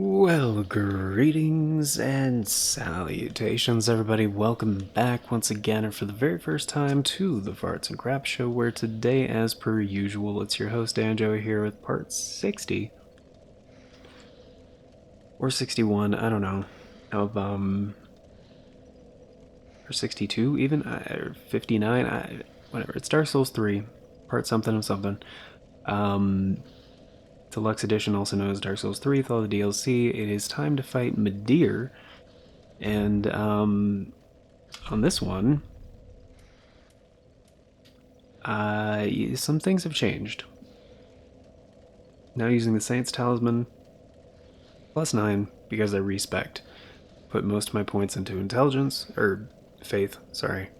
Well, greetings and salutations, everybody. Welcome back once again, and for the very first time, to the Farts and Crap Show, where today, as per usual, it's your host, Anjo, here with part 60. Or 61, I don't know. Of, or 62 even? Or 59? Whatever. It's Dark Souls 3, part something of something. Deluxe Edition, also known as Dark Souls 3, with all the DLC. It is time to fight Midir. And on this one, some things have changed. Now using the Saint's Talisman, +9, because I respect. Put most of my points into intelligence, or faith, sorry.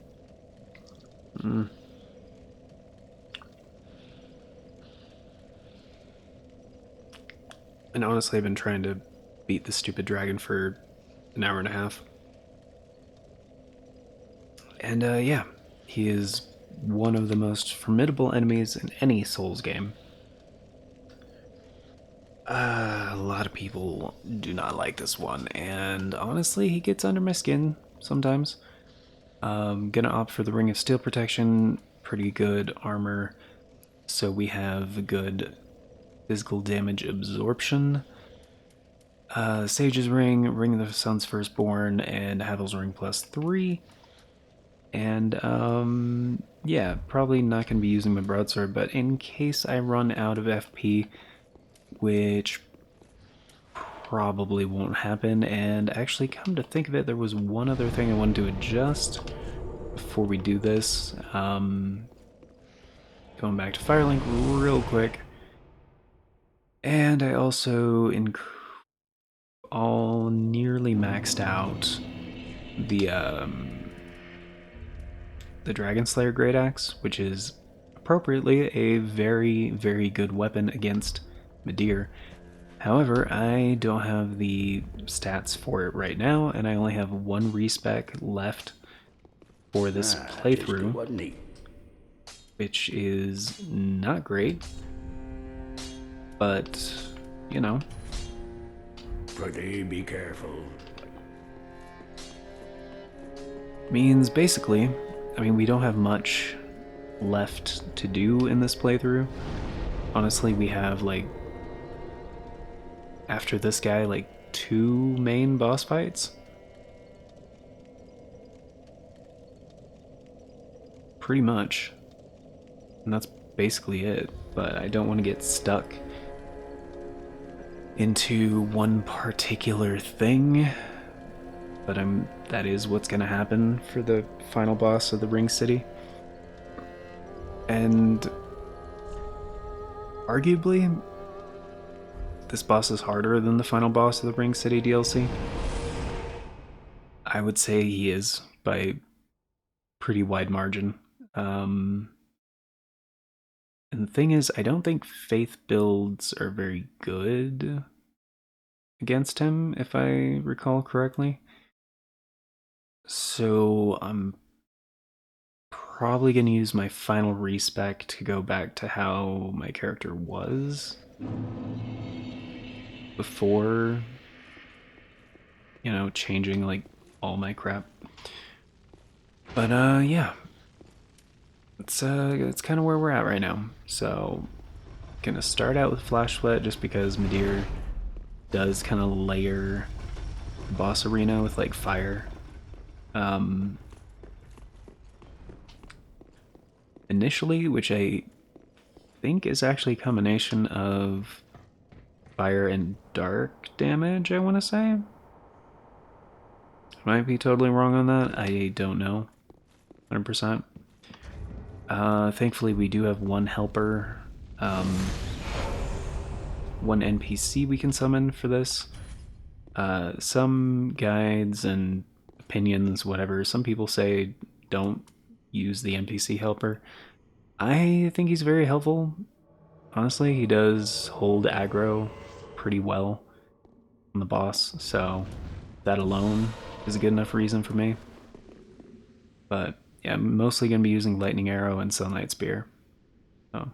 And honestly, I've been trying to beat the stupid dragon for an hour and a half. And yeah, he is one of the most formidable enemies in any Souls game. A lot of people do not like this one, and honestly, he gets under my skin sometimes. Gonna opt for the Ring of Steel Protection, pretty good armor, so we have good physical damage absorption. Sage's Ring, Ring of the Sun's Firstborn, and Havel's Ring +3. And yeah, probably not going to be using my broadsword, but in case I run out of FP, which probably won't happen, and actually come to think of it, there was one other thing I wanted to adjust before we do this. Going back to Firelink real quick. And I also all nearly maxed out the Dragon Slayer Great Axe, which is appropriately a very, very good weapon against Midir. However, I don't have the stats for it right now, and I only have one respec left for this playthrough, which is not great, but, you know. Pretty be careful. Means basically, we don't have much left to do in this playthrough. Honestly, we have, like, after this guy, like, 2 main boss fights. Pretty much. And that's basically it. But I don't want to get stuck into one particular thing. But that is what's going to happen for the final boss of the Ring City. And arguably, this boss is harder than the final boss of the Ring City DLC. I would say he is, by pretty wide margin. And the thing is, I don't think faith builds are very good against him, if I recall correctly. So I'm probably going to use my final respec to go back to how my character was before, changing, like, all my crap. But yeah, it's kind of where we're at right now. So gonna start out with Flash Sweat, just because Midir does kind of layer the boss arena with, like, fire. Initially, which I think is actually a combination of fire and dark damage, I want to say. Might be totally wrong on that. I don't know 100%. Thankfully, we do have one helper, one NPC we can summon for this. Some guides and opinions, whatever, some people say don't use the NPC helper. I think he's very helpful. Honestly, he does hold aggro pretty well on the boss, so that alone is a good enough reason for me. But yeah, I'm mostly going to be using Lightning Arrow and Sunlight Spear. So.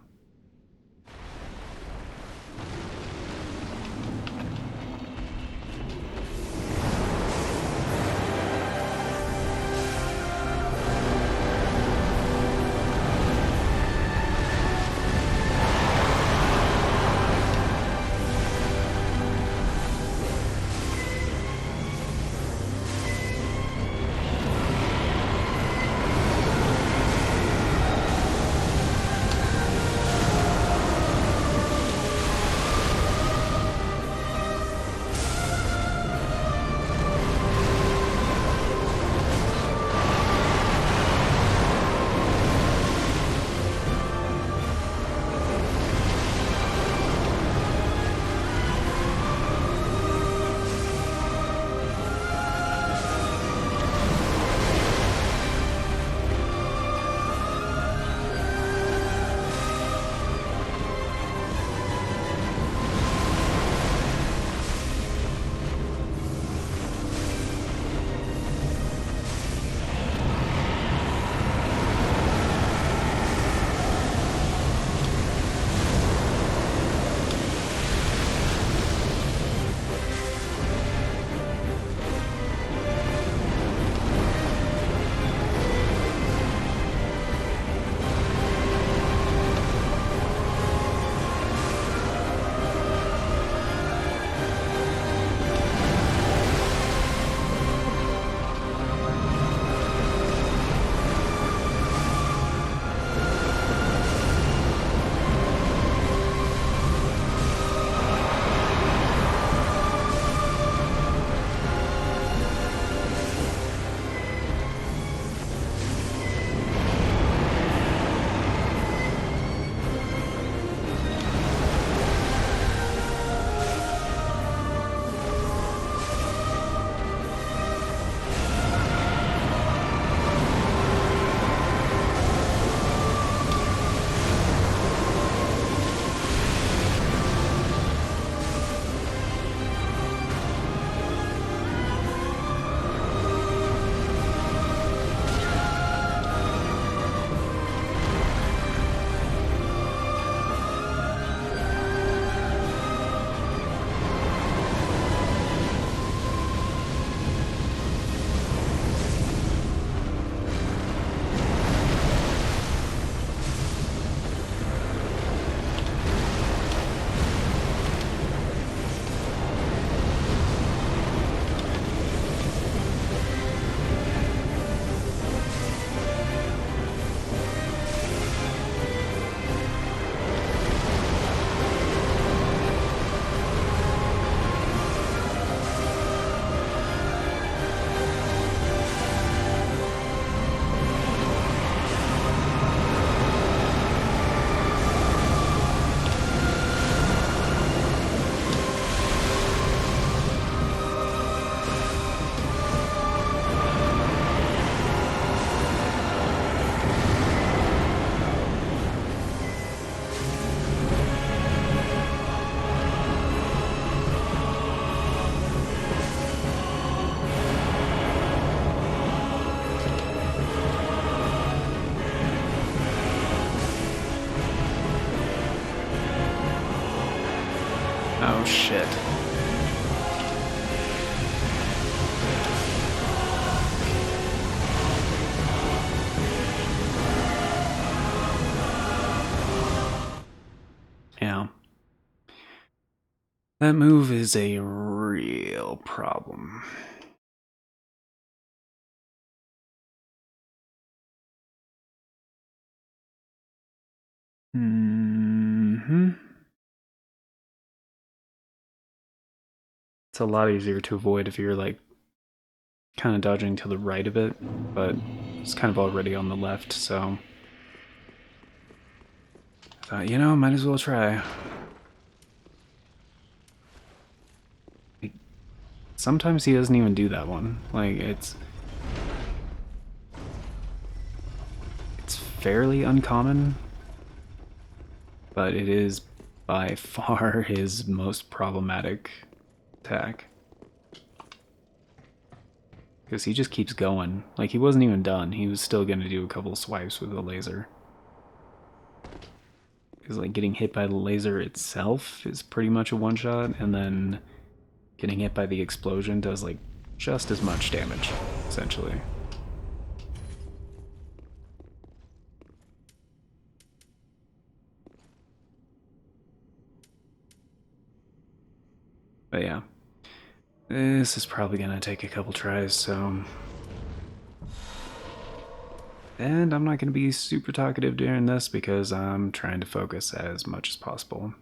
Oh shit. Yeah. That move is a real problem. Hmm. It's a lot easier to avoid if you're like kind of dodging to the right of it, but it's kind of already on the left, so I thought, you know, might as well try. Sometimes he doesn't even do that one. Like it's fairly uncommon, but it is by far his most problematic attack. Because he just keeps going. Like, he wasn't even done. He was still going to do a couple swipes with the laser. Because, like, getting hit by the laser itself is pretty much a one-shot, and then getting hit by the explosion does, like, just as much damage, essentially. But yeah. This is probably going to take a couple tries, so... And I'm not going to be super talkative during this because I'm trying to focus as much as possible.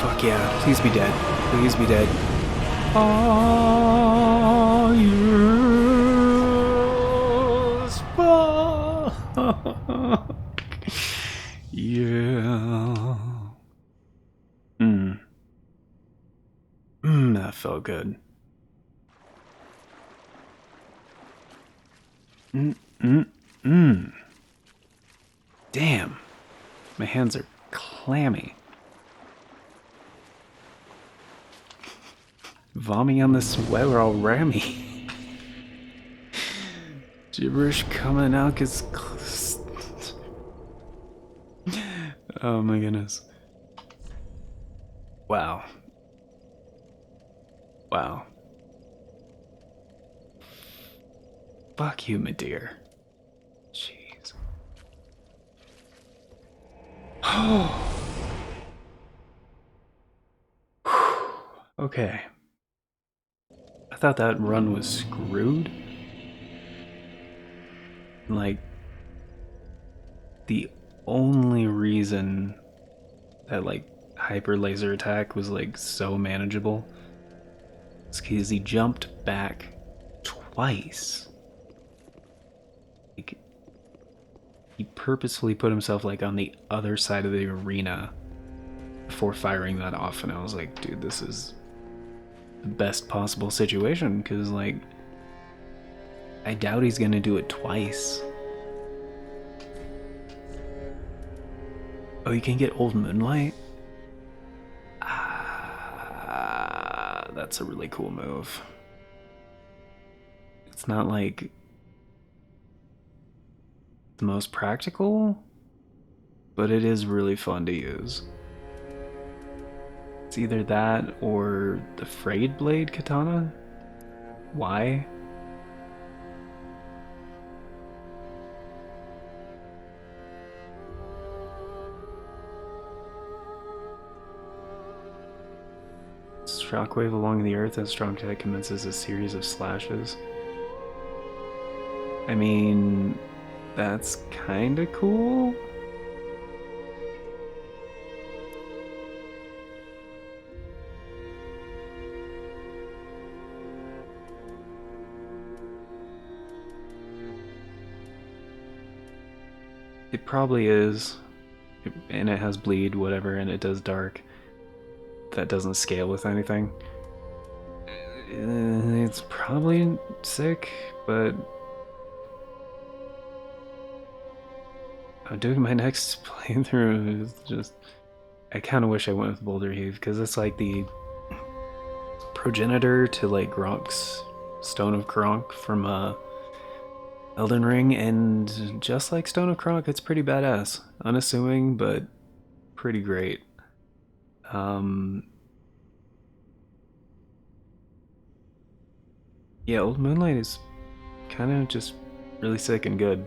fuck yeah. Please be dead. Please be dead. Oh, yes. Fuck. Yeah. That felt good. Damn. My hands are clammy. Vomiting on the sweat already. Gibberish coming out cause... Oh my goodness. Wow. Wow. Fuck you, Midir. Jeez. Okay. I thought that run was screwed. Like, the only reason that, like, hyper laser attack was, like, so manageable is because he jumped back twice. Like, he purposefully put himself, like, on the other side of the arena before firing that off, and I was like, dude, this is the best possible situation, because, like, I doubt he's gonna do it twice. Oh, you can get Old Moonlight? That's a really cool move. It's not, like, the most practical, but it is really fun to use. It's either that or the Frayed Blade Katana. Why? Shockwave along the earth as strong attack commences a series of slashes. I mean, that's kinda cool. It probably is. And it has bleed, whatever, and it does dark. That doesn't scale with anything. It's probably sick, but I'm doing my next playthrough is just... I kind of wish I went with Boulder Heave, because it's like the progenitor to, like, Gronk's Stone of Gronk from Elden Ring, and just like Stone of Gronk, it's pretty badass. Unassuming, but pretty great. Yeah, Old Moonlight is kind of just really sick and good.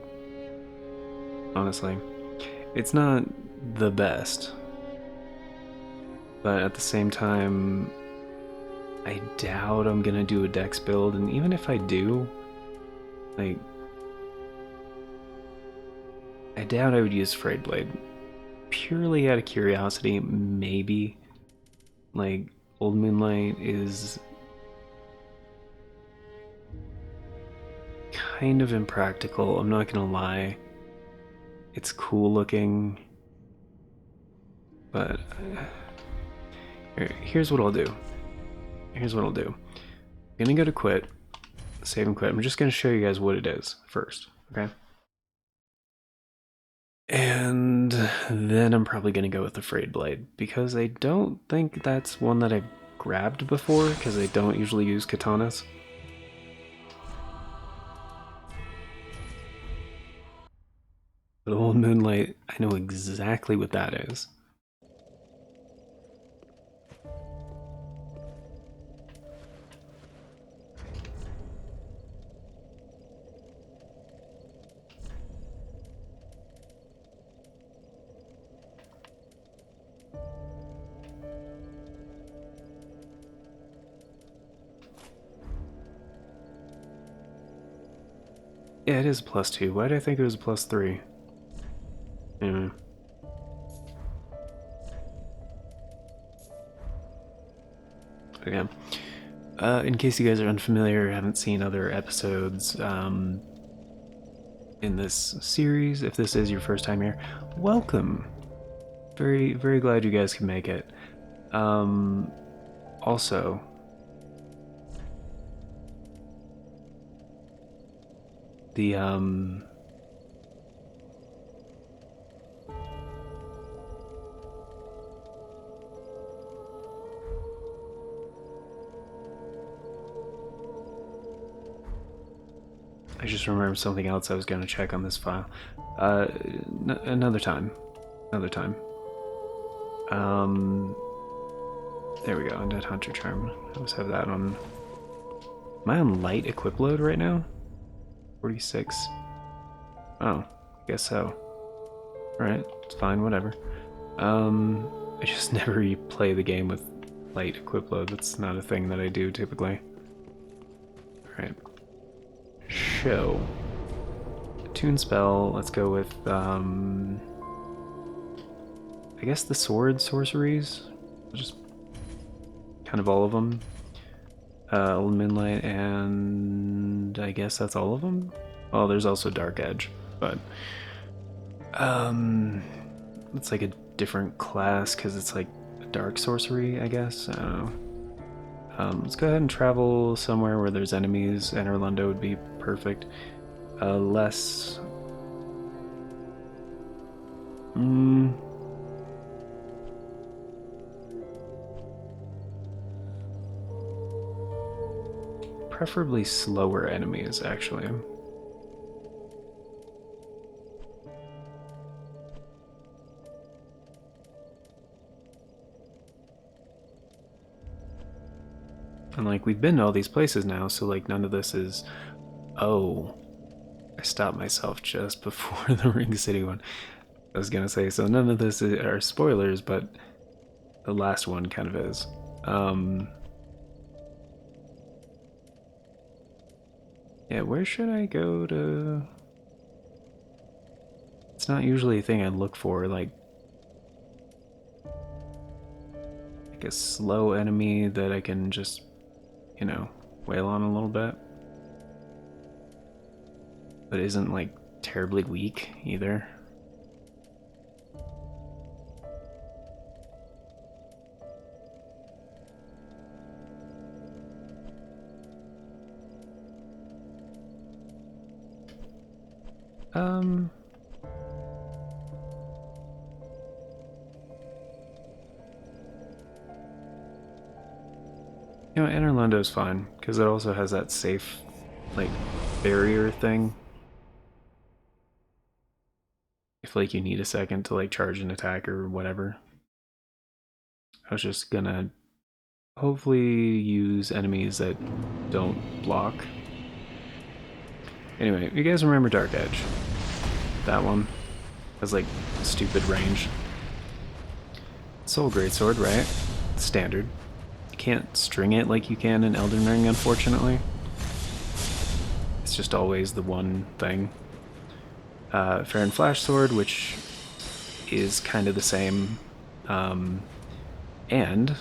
Honestly, it's not the best, but at the same time, I doubt I'm gonna do a dex build, and even if I do, like, I doubt I would use Frayed Blade. Purely out of curiosity, maybe. Like, Old Moonlight is kind of impractical, I'm not gonna lie. It's cool looking, but here's what I'll do. I'm gonna go to quit, save and quit. I'm just gonna show you guys what it is first, okay? And then I'm probably gonna go with the Frayed Blade, because I don't think that's one that I've grabbed before, because I don't usually use katanas. But Old Moonlight, I know exactly what that is. Yeah, it is +2. Why did I think it was +3? Anyway. But yeah. In case you guys are unfamiliar, haven't seen other episodes in this series, if this is your first time here, welcome. Very, very glad you guys can make it. Also, the I just remembered something else I was going to check on this file. Another time. Another time. There we go. Undead Hunter Charm. I always have that on. Am I on light equip load right now? 46. Oh, I guess so. Alright, it's fine, whatever. I just never play the game with light equip load. That's not a thing that I do typically. Alright. Show. Tune spell, let's go with, I guess the sword sorceries. Just kind of all of them. Midnight, and I guess that's all of them? Well, there's also Dark Edge, but it's like a different class because it's like a dark sorcery, I guess. I don't know. Let's go ahead and travel somewhere where there's enemies. Enter Lundo would be perfect. Less. Preferably slower enemies, actually. And like, we've been to all these places now, so like none of this is, oh, I stopped myself just before the Ring City one. I was gonna say, so none of this are spoilers, but the last one kind of is. Yeah, where should I go to? It's not usually a thing I look for, like a slow enemy that I can just, you know, wail on a little bit. But isn't like terribly weak either. You know, Enter Lundo's fine, because it also has that safe, like, barrier thing. If, like, you need a second to, like, charge an attack or whatever. I was just gonna hopefully use enemies that don't block. Anyway, you guys remember Dark Edge? That one has, like, stupid range. Soul Greatsword, right? Standard. You can't string it like you can in Elden Ring, unfortunately. It's just always the one thing. Fair and Flash Sword, which is kind of the same. And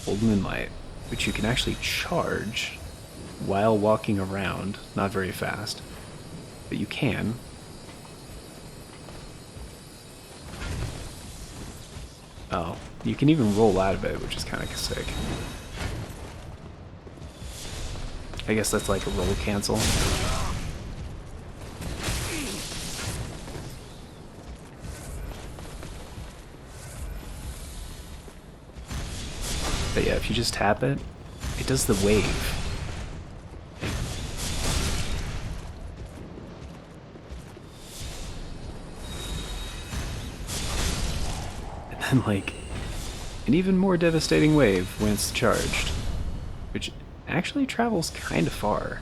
Old Moonlight, which you can actually charge while walking around. Not very fast, but you can. Oh, you can even roll out of it, which is kind of sick. I guess that's like a roll cancel. But yeah, if you just tap it, it does the wave. And then like an even more devastating wave when it's charged, which actually travels kind of far.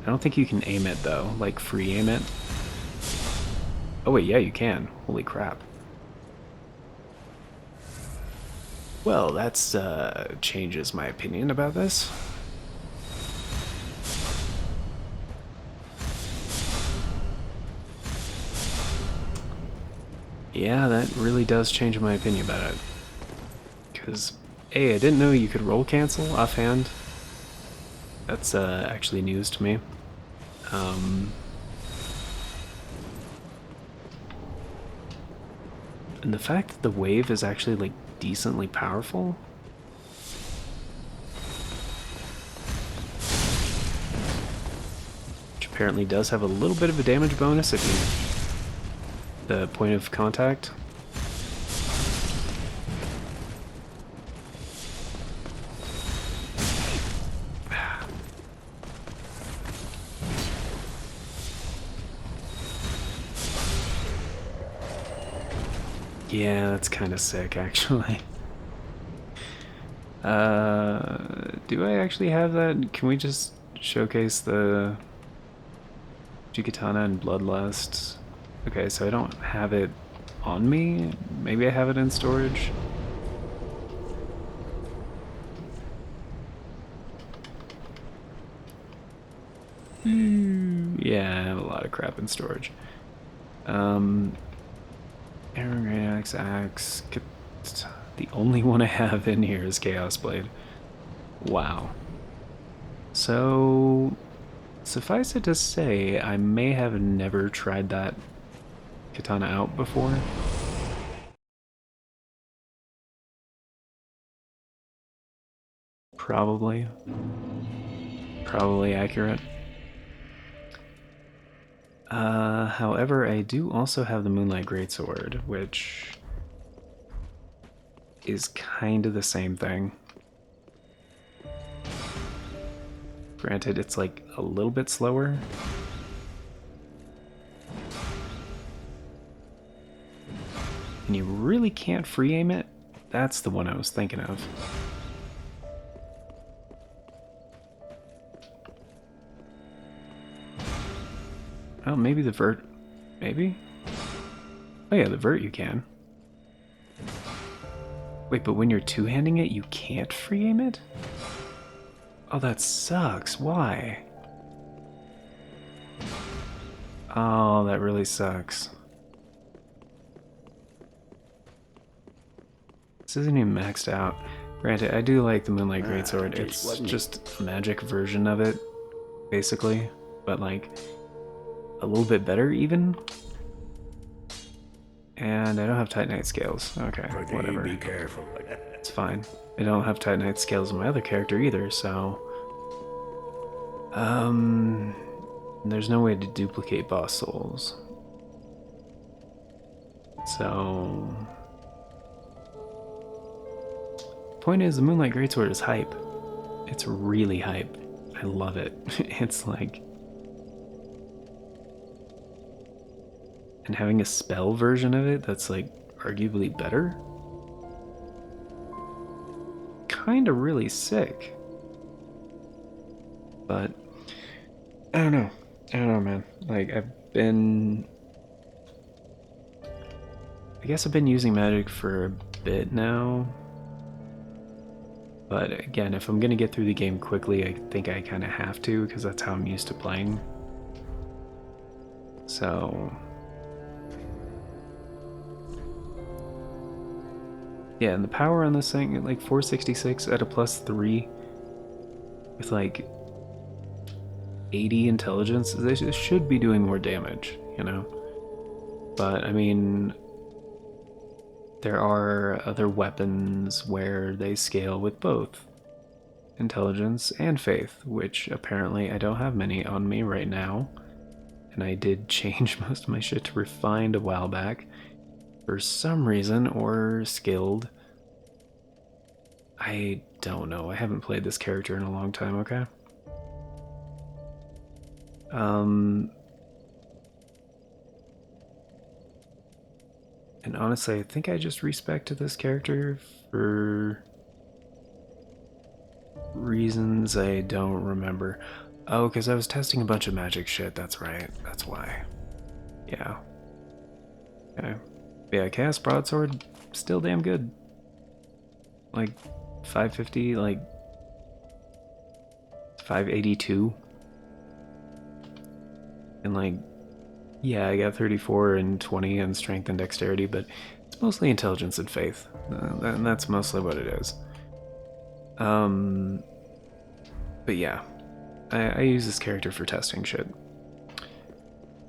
I don't think you can aim it though, like free aim it. Oh wait, yeah you can. Holy crap. Well, that's changes my opinion about this. Yeah, that really does change my opinion about it. Because, hey, I didn't know you could roll cancel offhand. That's actually news to me. And the fact that the wave is actually like decently powerful. Which apparently does have a little bit of a damage bonus if you the point of contact. Yeah, that's kind of sick, actually. Do I actually have that? Can we just showcase the Jikatana and Bloodlust? Okay, so I don't have it on me. Maybe I have it in storage. Yeah, I have a lot of crap in storage. Iron Great Axe. The only one I have in here is Chaos Blade. Wow. So, suffice it to say, I may have never tried that katana out before. Probably. Probably accurate. However, I do also have the Moonlight Greatsword, which is kind of the same thing. Granted, it's like a little bit slower. And you really can't free aim it? That's the one I was thinking of. Oh, maybe the vert. Maybe? Oh yeah, the vert you can. Wait, but when you're two-handing it, you can't free aim it? Oh, that sucks. Why? Oh, that really sucks. This isn't even maxed out. Granted, I do like the Moonlight Greatsword. It's just a magic version of it, basically. But like, a little bit better even. And I don't have Titanite scales. Okay, whatever. Be careful. It's fine. I don't have Titanite scales in my other character either, so... There's no way to duplicate boss souls. So... Point is, the Moonlight Greatsword is hype. It's really hype. I love it. It's like... And having a spell version of it that's like arguably better? Kinda really sick. But I don't know. I don't know, man. Like I guess I've been using magic for a bit now. But again, if I'm gonna get through the game quickly, I think I kind of have to because that's how I'm used to playing. So yeah, and the power on this thing, like 466 at a +3 with like 80 intelligence, this should be doing more damage, you know? But I mean, there are other weapons where they scale with both intelligence and faith, which apparently I don't have many on me right now. And I did change most of my shit to refined a while back for some reason, or skilled. I don't know. I haven't played this character in a long time, okay? And honestly, I think I just respect this character for reasons I don't remember. Oh, because I was testing a bunch of magic shit, that's right. That's why. Yeah. Okay. Yeah, Chaos Broadsword, still damn good. Like, 550, like, 582. And like, Yeah, I got 34 and 20 in strength and dexterity, but it's mostly intelligence and faith. That's mostly what it is. Um, but yeah, I use this character for testing shit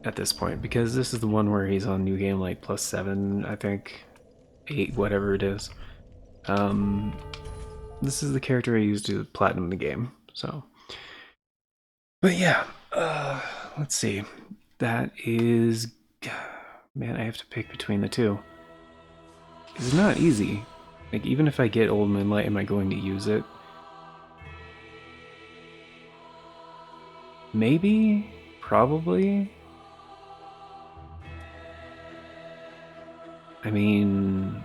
at this point because this is the one where he's on new game like +7, I think, 8, whatever it is. Um, this is the character I used to platinum the game. So, but yeah, let's see. That is, man, I have to pick between the two. It's not easy. Like, even if I get Old Moonlight, am I going to use it? Maybe? Probably? I mean,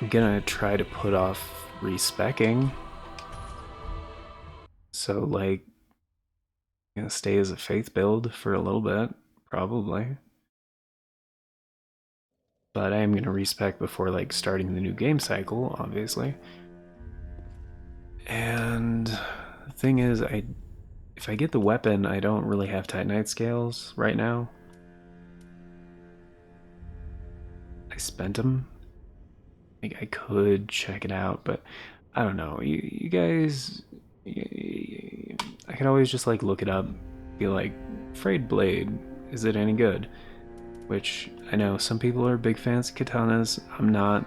I'm gonna try to put off respecking. So, like, I'm gonna stay as a faith build for a little bit, probably. But I am gonna respec before, like, starting the new game cycle, obviously. And the thing is, if I get the weapon, I don't really have Titanite scales right now. I spent them. Like, I could check it out, but I don't know. You guys, I could always just like look it up, be like, Frayed Blade, is it any good? Which I know some people are big fans of katanas. I'm not.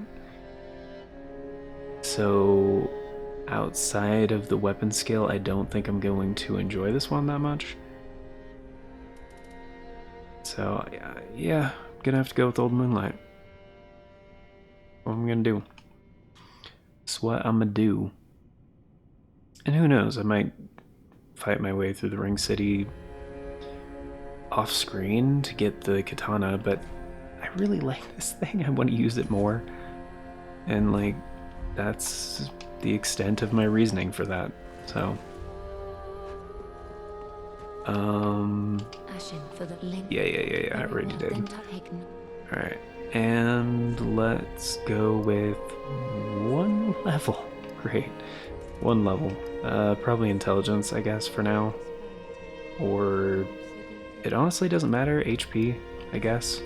So outside of the weapon skill, I don't think I'm going to enjoy this one that much. So yeah, I'm gonna have to go with Old Moonlight. What I'm gonna do. It's what I'm gonna do. And who knows, I might fight my way through the Ring City off screen to get the katana, but I really like this thing. I want to use it more. And like that's the extent of my reasoning for that. So yeah, I already did. Alright. And let's go with one level. Great. One level. Probably intelligence, I guess, for now. Or it honestly doesn't matter. HP, I guess.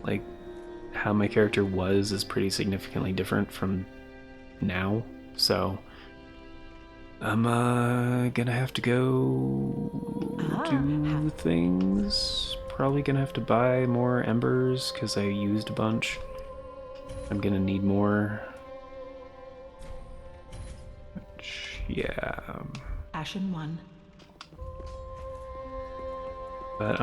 Like, how my character was is pretty significantly different from now. So, I'm gonna have to go do things. Probably gonna have to buy more embers because I used a bunch. I'm gonna need more. Yeah. Ashen 1. But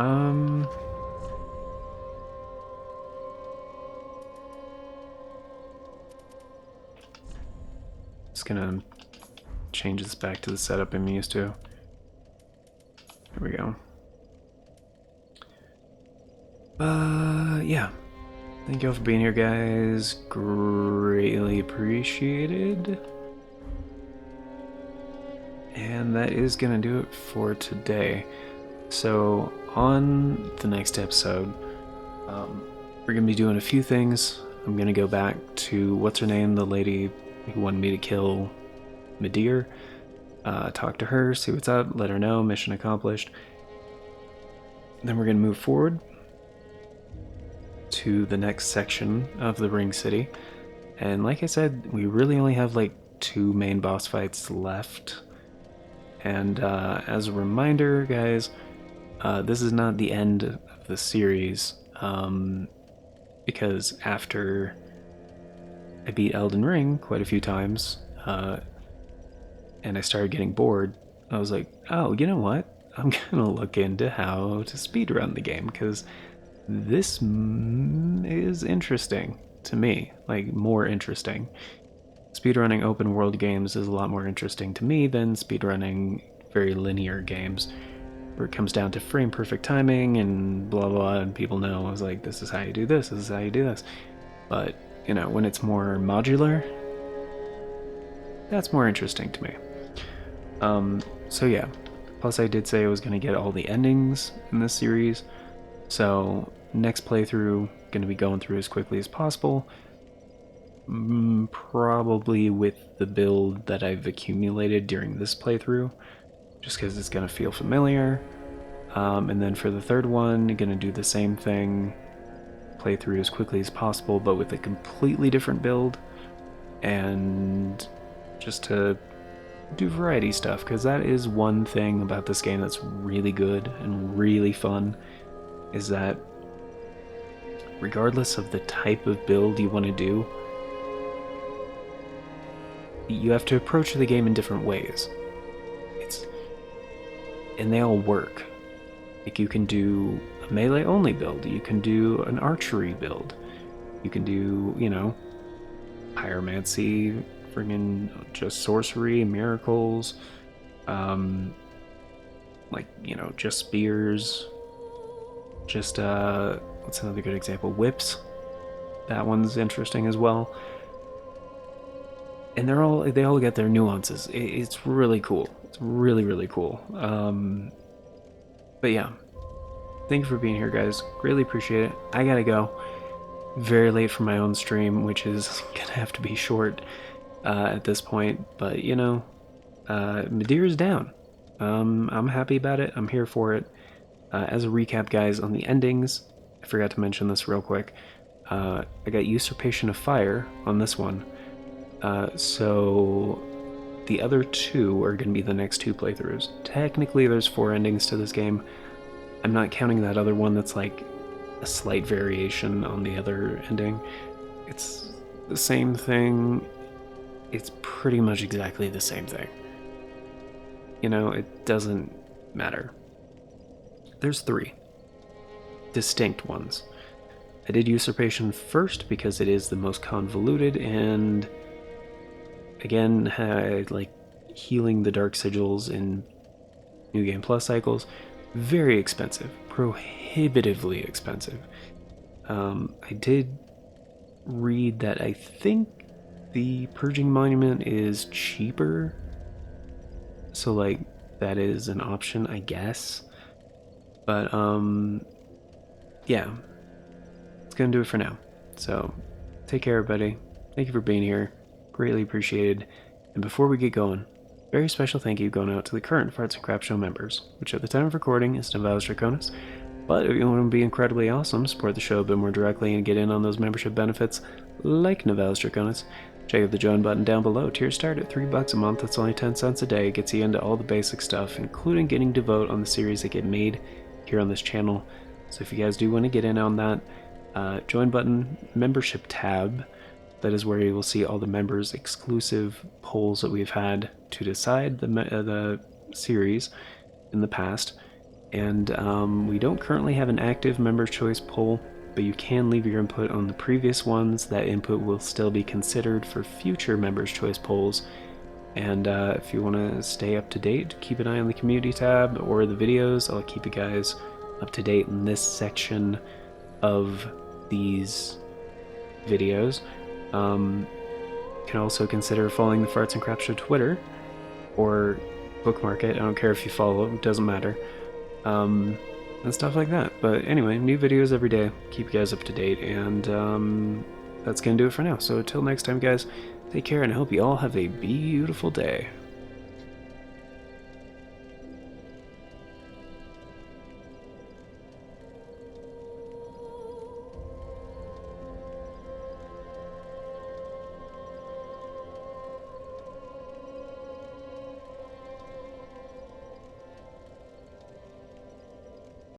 just gonna change this back to the setup I'm used to. Here we go. Yeah. Thank you all for being here, guys. Greatly appreciated. And that is gonna do it for today. So, on the next episode, we're gonna be doing a few things. I'm gonna go back to what's her name, the lady who wanted me to kill Midir. Talk to her, see what's up, let her know, mission accomplished. Then we're gonna move forward to the next section of the Ring City. And like I said, we really only have like 2 main boss fights left. And as a reminder, guys, this is not the end of the series, because after I beat Elden Ring quite a few times, and I started getting bored, I was like, oh, you know what? I'm gonna look into how to speedrun the game, because this is interesting to me, like more interesting. Speedrunning open world games is a lot more interesting to me than speedrunning very linear games where it comes down to frame perfect timing and blah blah, and people know I was like, this is how you do this is how you do this. But you know, when it's more modular, that's more interesting to me. So yeah, plus I did say I was going to get all the endings in this series, so next playthrough going to be going through as quickly as possible, probably with the build that I've accumulated during this playthrough. just because it's going to feel familiar. And then for the third one, going to do the same thing, play through as quickly as possible, but with a completely different build, and just to do variety stuff, because that is one thing about this game that's really good and really fun, is that regardless of the type of build you want to do, you have to approach the game in different ways. And they all work. Like, you can do a melee only build, you can do an archery build, you can do, you know, pyromancy, friggin' just sorcery, miracles, like, you know, just spears, just what's another good example? Whips. That one's interesting as well. And they all get their nuances. It's really cool. It's really, really cool. But yeah, thank you for being here, guys. Greatly appreciate it. I gotta go. Very late for my own stream, which is gonna have to be short at this point. But you know, Midir is down. I'm happy about it. I'm here for it. As a recap, guys, on the endings, I forgot to mention this real quick. I got Usurpation of Fire on this one. So the other two are going to be the next two playthroughs. Technically, there's 4 endings to this game. I'm not counting that other one that's like a slight variation on the other ending. It's the same thing. It's pretty much exactly the same thing. You know, it doesn't matter. There's 3 distinct ones. I did Usurpation first because it is the most convoluted, and again, like healing the Dark Sigils in New Game Plus cycles, very expensive, prohibitively expensive. I did read that I think the Purging Monument is cheaper, so like that is an option, I guess. But yeah, it's gonna do it for now. So take care, everybody. Thank you for being here. Greatly appreciated. And before we get going, very special thank you going out to the current Farts and Crap Show members, which at the time of recording is Novalis Draconis. But if you want to be incredibly awesome, support the show a bit more directly, and get in on those membership benefits like Novalis Draconis, check out the join button down below. Tiers start at $3 a month. That's only 10 cents a day. It gets you into all the basic stuff, including getting to vote on the series that get made here on this channel. So if you guys do want to get in on that, join button, membership tab. That is where you will see all the members' exclusive polls that we've had to decide the series in the past. And we don't currently have an active member's choice poll, but you can leave your input on the previous ones. That input will still be considered for future members' choice polls. And if you want to stay up to date, keep an eye on the community tab or the videos. I'll keep you guys up to date in this section of these videos. You can also consider following the Farts and Crap Show Twitter, or bookmark it. I don't care if you follow, it doesn't matter. And stuff like that. But anyway, new videos every day. Keep you guys up to date, and that's gonna do it for now. So until next time, guys, take care, and I hope you all have a beautiful day.